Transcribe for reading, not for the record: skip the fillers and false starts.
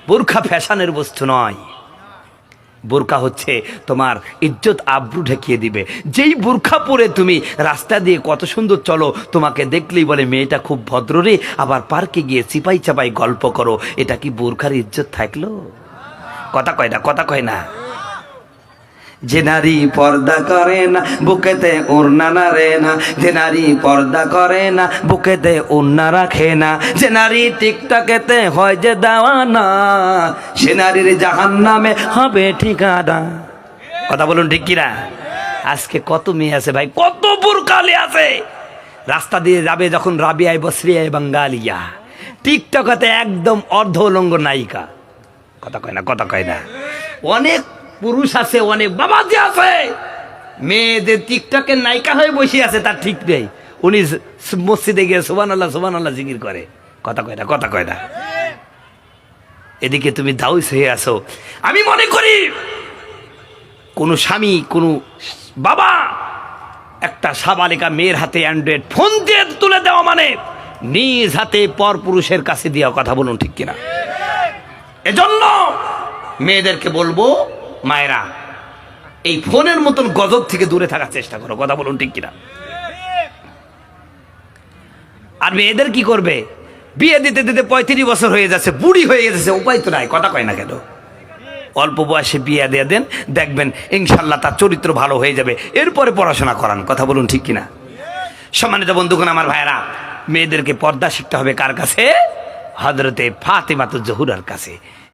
বোরখা ফ্যাশনের বস্তু নয়। বোরকা হচ্ছে তোমার ইজ্জত আব্রু ঢেকিয়ে দিবে। যেই বোরখা পরে তুমি রাস্তা দিয়ে কত সুন্দর চলো, তোমাকে দেখলেই বলে মেয়েটা খুব ভদ্র রে, আবার পার্কে গিয়ে চিপাই চাপাই গল্প করো, এটা কি বোরখার ইজ্জত থাকলো? কথা কয় না, কথা কয় না। যে নারী পর্দা করে না বুকেতে ওড়না নাড়ে না, যে নারী পর্দা করে না বুকেতে ওড়না রাখে না, যে নারী টিকটকেতে হয় যে দেওয়ানা, সে নারীর জাহান্নামে হবে ঠিকানা। কথা বলুন ঠিক কিনা? আজকে কত মেয়ে আছে ভাই, কত বুরকালি আছে, রাস্তা দিয়ে যাবে যখন রাবিয়ায় বসরিয়ায় বাঙ্গালিয়া, টিকটকেতে একদম অর্ধ উলঙ্গ নায়িকা। কথা কয় না, কথা কয় না। অনেক পুরুষ আছে, অনেক বাবাজি আছে, মেয়েদের টিকটকের নায়িকা হয়ে বসে আছে, তার ঠিক নেই। উনি মসজিদে গিয়ে সুবহানাল্লাহ সুবহানাল্লাহ জিকির করে। কথা কয় না, কথা কয় না। এদিকে তুমি দাউস হয়ে আসো। আমি মনে করি কোন স্বামী, কোন বাবা একটা সাবালিকা মেয়ের হাতে অ্যান্ড্রয়েড ফোন দিয়ে তুলে দেওয়া মানে নিজ হাতে পর পুরুষের কাছে দেওয়া। কথা বলুন ঠিক কিনা? এজন্য মেয়েদেরকে বলবো, মায়েরা এই ফোনের মতন গজব থেকে দূরে থাকার চেষ্টা করো। কথা বলুন ঠিক কিনা? আর মেয়েদের কি করবে, বিয়ে দিতে দিতে 35 বছর হয়ে যাচ্ছে, বুড়ি হয়ে যাচ্ছে, উপায় তো নাই। কথা কয় না কেন? অল্প বয়সে বিয়ে দিয়ে দেন, দেখবেন ইনশাল্লাহ তার চরিত্র ভালো হয়ে যাবে, এরপরে পড়াশোনা করান। কথা বলুন ঠিক কিনা? সম্মানিত বন্ধুগণ, আমার ভাইরা, মেয়েদেরকে পর্দা শিখতে হবে কার কাছে? হযরতে ফাতেমাতুজ জোহরার কাছে।